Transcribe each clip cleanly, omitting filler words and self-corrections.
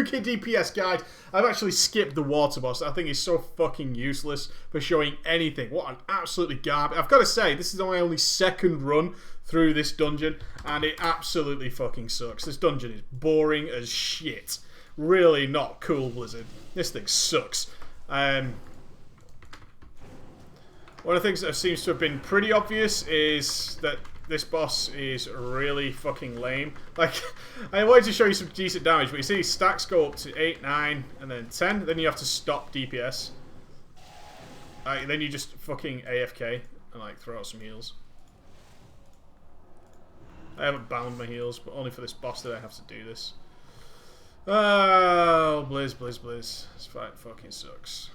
Moonkin DPS guide. I've actually skipped the water boss. I think he's so fucking useless for showing anything. What an absolutely garbage. I've got to say, this is my only second run through this dungeon, and it absolutely fucking sucks. This dungeon is boring as shit. Really not cool, Blizzard. This thing sucks. One of the things that seems to have been pretty obvious is that this boss is really fucking lame. Like, I wanted to show you some decent damage, but you see stacks go up to 8, 9, and then 10. Then you have to stop DPS. Then you just fucking AFK and like throw out some heals. I haven't bound my heals, but only for this boss did I have to do this. Oh, Blizz. This fight fucking sucks.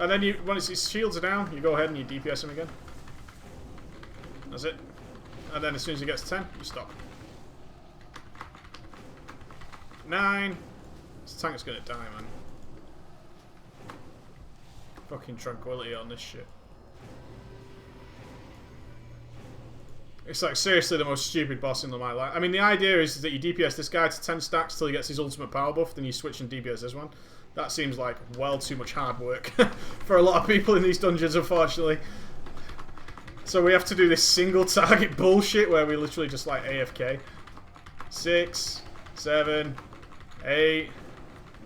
And then you, once his shields are down, you go ahead and you DPS him again. That's it. And then as soon as he gets 10, you stop. 9. This tank's gonna die, man. Fucking tranquility on this shit. It's like seriously the most stupid boss in my life. I mean, the idea is that you DPS this guy to 10 stacks till he gets his ultimate power buff, then you switch and DPS this one. That seems like well too much hard work for a lot of people in these dungeons, unfortunately. So we have to do this single target bullshit where we literally just like AFK. 6, 7, 8,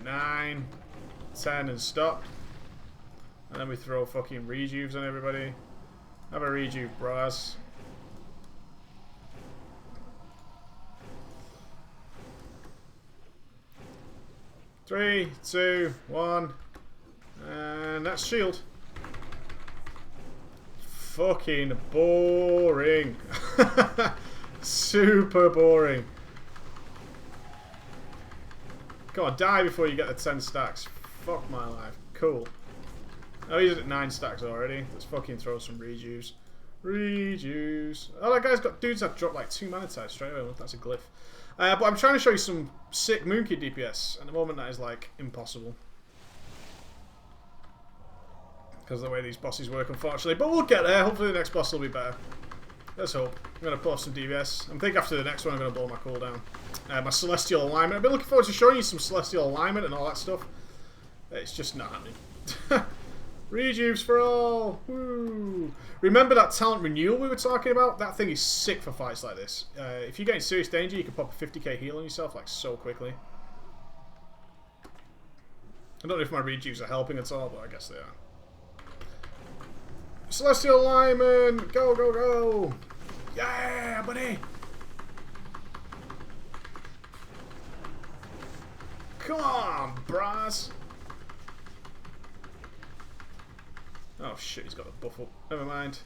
9, 10 and stop. And then we throw fucking rejuves on everybody. Have a rejuve, bros. Three, 2, 1, and that's shield. Fucking boring. Super boring. Come on, die before you get the 10 stacks. Fuck my life. Cool. Oh, he's at 9 stacks already. Let's fucking throw some rejuves. Rejuves. Oh, that guy's got dudes that drop like 2 mana types straight away. That's a glyph. But I'm trying to show you some sick Moonkin DPS. At the moment, that is like impossible. Because of the way these bosses work, unfortunately. But we'll get there. Hopefully the next boss will be better. Let's hope. I'm going to pull off some DPS. I think after the next one, I'm going to blow my cooldown. My Celestial Alignment. I've been looking forward to showing you some Celestial Alignment and all that stuff. It's just not happening. Rejuves for all! Woo! Remember that talent renewal we were talking about? That thing is sick for fights like this. If you get in serious danger, you can pop a 50k heal on yourself like so quickly. I don't know if my rejuves are helping at all, but I guess they are. Celestial Alignment! Go, go, go! Yeah, buddy! Come on, bros! Oh shit, he's got a buff up. Never mind.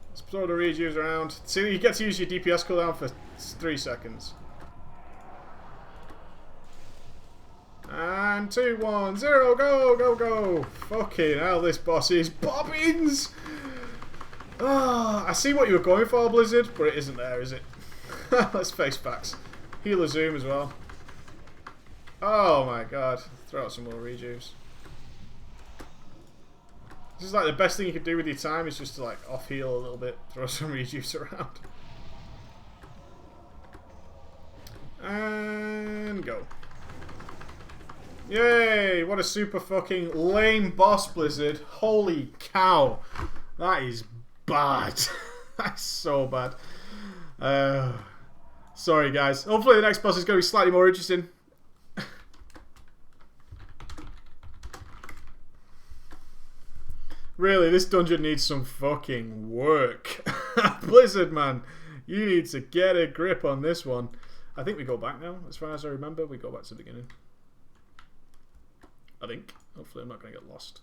Let's throw the rejuves around. See, you get to use your DPS cooldown for 3 seconds. And 2, 1, 0, go, go, go! Fucking hell, this boss is bobbins! Ah, I see what you were going for, Blizzard, but it isn't there, is it? Let's face facts. Healer zoom as well. Oh my god. Throw out some more rejuves. This is like the best thing you can do with your time is just to like off heal a little bit, throw some rejuice around. And go. Yay! What a super fucking lame boss, Blizzard. Holy cow. That is bad. That's so bad. Sorry guys. Hopefully the next boss is going to be slightly more interesting. Really, this dungeon needs some fucking work. Blizzard, man. You need to get a grip on this one. I think we go back now. As far as I remember, we go back to the beginning. I think. Hopefully I'm not going to get lost.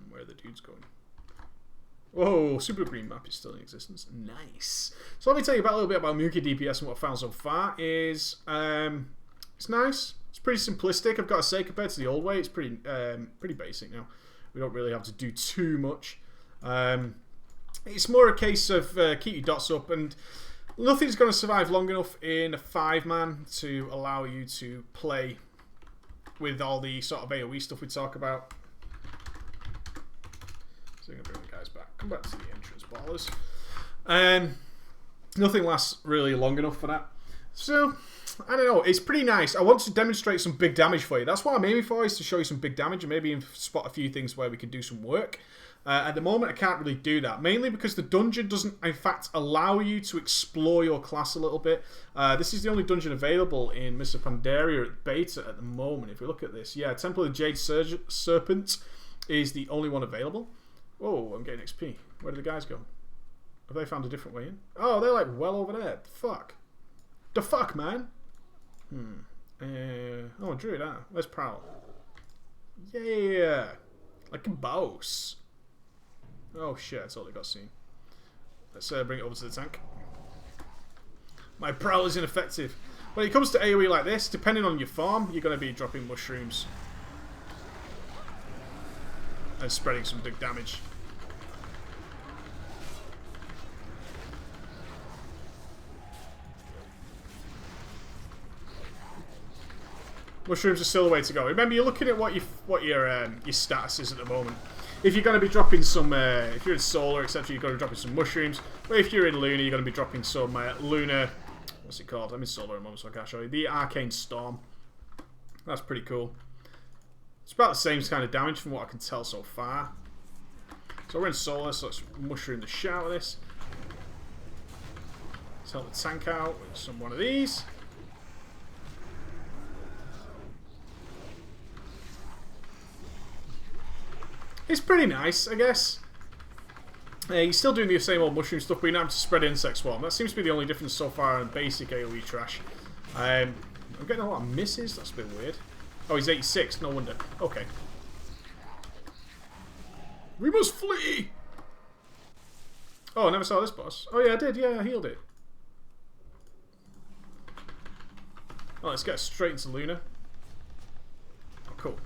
Where are the dudes going? Whoa, Super Green map is still in existence. Nice. So let me tell you about a little bit about Moonkin DPS and what I've found so far. It's nice. It's pretty simplistic, I've got to say, compared to the old way. It's pretty basic now. We don't really have to do too much. It's more a case of keep your dots up, and nothing's going to survive long enough in a 5-man to allow you to play with all the sort of AoE stuff we talk about. So I'm going to bring the guys back. Come back to the entrance, ballers. Nothing lasts really long enough for that. So, I don't know. It's pretty nice. I want to demonstrate some big damage for you. That's what I'm aiming for, is to show you some big damage and maybe even spot a few things where we can do some work. At the moment, I can't really do that. Mainly because the dungeon doesn't, in fact, allow you to explore your class a little bit. This is the only dungeon available in Mr. Pandaria beta at the moment. If we look at this, yeah, Temple of the Jade Serpent is the only one available. Whoa, I'm getting XP. Where did the guys go? Have they found a different way in? Oh, they're like well over there. The fuck? The fuck, man? Oh, Druid, where's Prowl? Yeah! Like a boss. Oh shit, I totally got seen. Let's bring it over to the tank. My Prowl is ineffective. When it comes to AoE like this, depending on your farm, you're going to be dropping mushrooms. And spreading some big damage. Mushrooms are still the way to go. Remember, you're looking at what your status is at the moment. If you're going to be dropping some, if you're in Solar, etc., you're going to be dropping some mushrooms. But if you're in Luna, you're going to be dropping some Luna. What's it called? I'm in Solar at the moment, so I can't show you. The Arcane Storm. That's pretty cool. It's about the same kind of damage from what I can tell so far. So we're in Solar, so let's mushroom the shit out of this. Let's help the tank out with some one of these. It's pretty nice, I guess. You're still doing the same old mushroom stuff, but you don't have to spread insect swarm. That seems to be the only difference so far in basic AoE trash. I'm getting a lot of misses. That's a bit weird. Oh, he's 86. No wonder. Okay. We must flee! Oh, I never saw this boss. Oh, yeah, I did. Yeah, I healed it. Oh, let's get straight into Luna. Oh, cool.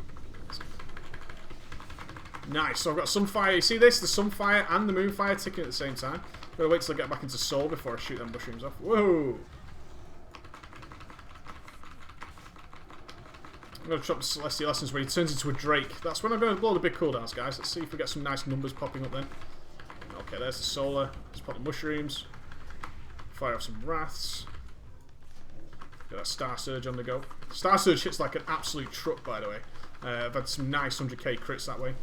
Nice, so I've got Sunfire. You see this? The Sunfire and the Moonfire ticking at the same time. I'm going to wait till I get back into Soul before I shoot them mushrooms off. Whoa! I'm going to drop the Celestial Essence when he turns into a Drake. That's when I'm going to blow the big cooldowns, guys. Let's see if we get some nice numbers popping up then. Okay, there's the Solar. Let's pop the mushrooms. Fire off some Wraths. Get that Star Surge on the go. Star Surge hits like an absolute truck, by the way. I've had some nice 100k crits that way.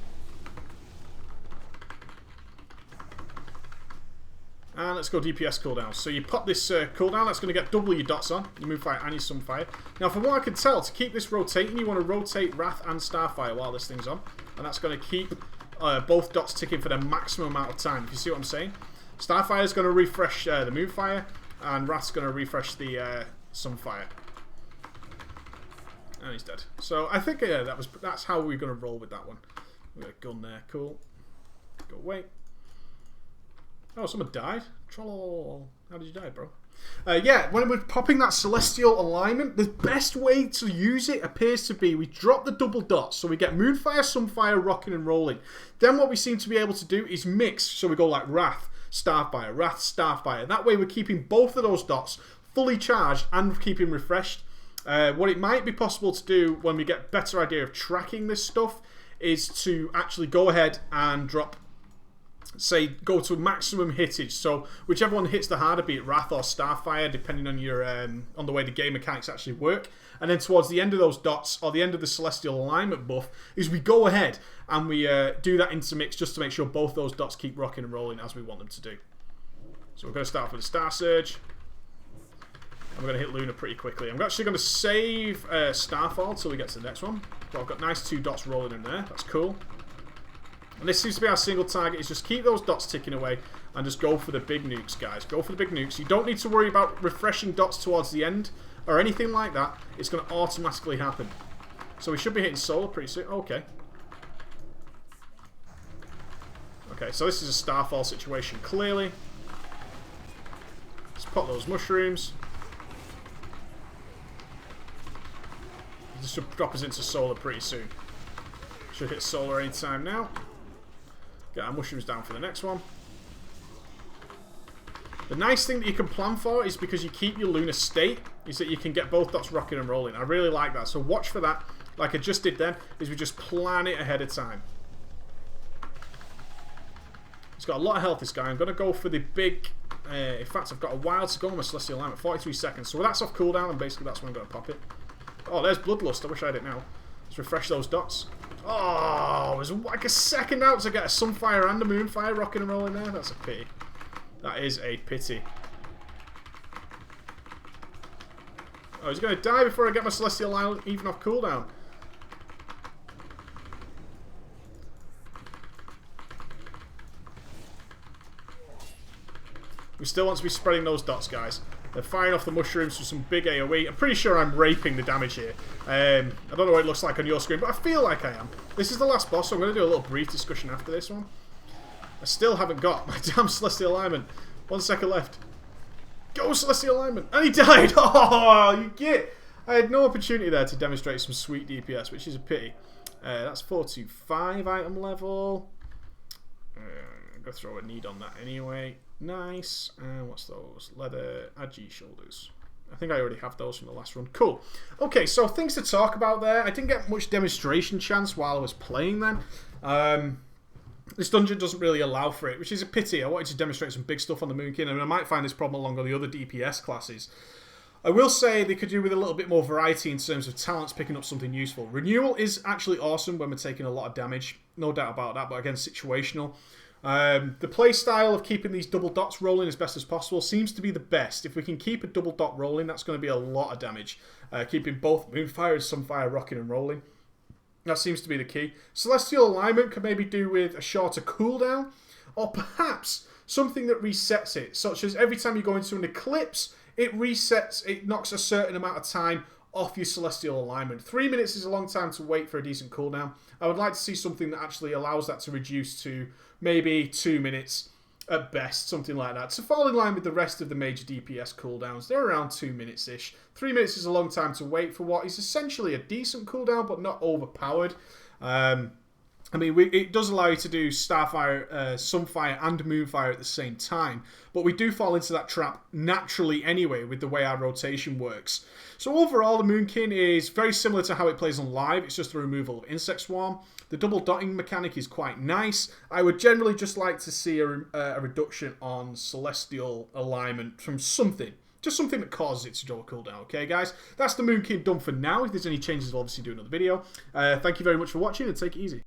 And let's go DPS cooldown. So you pop this cooldown, that's going to get double your dots on, your Moonfire and your Sunfire. Now from what I can tell, to keep this rotating, you want to rotate Wrath and Starfire while this thing's on. And that's going to keep both dots ticking for the maximum amount of time, if you see what I'm saying. Starfire is going to refresh the Moonfire, and Wrath's going to refresh the Sunfire. And he's dead. So I think that's how we're going to roll with that one. We got a gun there, cool. Go away. Oh, someone died? Troll. How did you die, bro? Yeah, when we're popping that Celestial Alignment, the best way to use it appears to be we drop the double dots, so we get Moonfire, Sunfire, rocking and rolling. Then what we seem to be able to do is mix, so we go like Wrath, Starfire, Wrath, Starfire. That way we're keeping both of those dots fully charged and keeping refreshed. What it might be possible to do when we get a better idea of tracking this stuff is to actually go ahead and drop, say, go to maximum hittage. So whichever one hits the harder, be it Wrath or Starfire, depending on your on the way the game mechanics actually work. And then towards the end of those dots, or the end of the Celestial Alignment buff, is we go ahead and we do that intermix just to make sure both those dots keep rocking and rolling as we want them to do. So we're going to start off with a Star Surge. I'm going to hit Luna pretty quickly. I'm actually going to save Starfall till we get to the next one. But I've got nice 2 dots rolling in there. That's cool. And this seems to be our single target, is just keep those dots ticking away and just go for the big nukes, guys. Go for the big nukes. You don't need to worry about refreshing dots towards the end or anything like that. It's going to automatically happen. So we should be hitting Solar pretty soon. Okay. Okay, so this is a Starfall situation, clearly. Let's pop those mushrooms. This should drop us into Solar pretty soon. Should hit Solar anytime now. Get our mushrooms down for the next one. The nice thing that you can plan for is because you keep your Luna state, is that you can get both dots rocking and rolling. I really like that. So watch for that, like I just did then, is we just plan it ahead of time. He's got a lot of health, this guy. I'm going to go for the big In fact, I've got a while to go on my Celestial Alignment, 43 seconds. So that's off cooldown, and basically that's when I'm going to pop it. Oh, there's Bloodlust. I wish I had it now. Let's refresh those dots. Oh, it was like a second out to get a Sunfire and a Moonfire rocking and rolling there. That's a pity. That is a pity. Oh, he's going to die before I get my Celestial Alignment even off cooldown. We still want to be spreading those dots, guys. They're firing off the mushrooms for some big AoE. I'm pretty sure I'm raping the damage here. I don't know what it looks like on your screen, but I feel like I am. This is the last boss, so I'm going to do a little brief discussion after this one. I still haven't got my damn Celestial Alignment. 1 second left. Go, Celestial Alignment! And he died! Oh, you get... I had no opportunity there to demonstrate some sweet DPS, which is a pity. That's 425 item level. I'm going to throw a need on that anyway. Nice. And what's those? Leather Agi shoulders. I think I already have those from the last run. Cool. Okay, so things to talk about there. I didn't get much demonstration chance while I was playing then. This dungeon doesn't really allow for it, which is a pity. I wanted to demonstrate some big stuff on the Moonkin, and I might find this problem along with the other DPS classes. I will say they could do with a little bit more variety in terms of talents picking up something useful. Renewal is actually awesome when we're taking a lot of damage. No doubt about that, but again, situational. The play style of keeping these double dots rolling as best as possible seems to be the best. If we can keep a double dot rolling, that's going to be a lot of damage. Keeping both Moonfire and Sunfire rocking and rolling. That seems to be the key. Celestial Alignment could maybe do with a shorter cooldown, or perhaps something that resets it, such as every time you go into an eclipse, it resets, it knocks a certain amount of time off your Celestial Alignment. 3 minutes is a long time to wait for a decent cooldown. I would like to see something that actually allows that to reduce to maybe 2 minutes at best, something like that, to fall in line with the rest of the major DPS cooldowns. They're around 2 minutes-ish. 3 minutes is a long time to wait for what is essentially a decent cooldown, but not overpowered. I mean, it does allow you to do Starfire, Sunfire, and Moonfire at the same time, but we do fall into that trap naturally anyway with the way our rotation works. So overall, the Moonkin is very similar to how it plays on live. It's just the removal of Insect Swarm. The double dotting mechanic is quite nice. I would generally just like to see a reduction on Celestial Alignment from something. Just something that causes it to draw a cooldown, okay, guys? That's the Moonkin done for now. If there's any changes, I'll obviously do another video. Thank you very much for watching, and take it easy.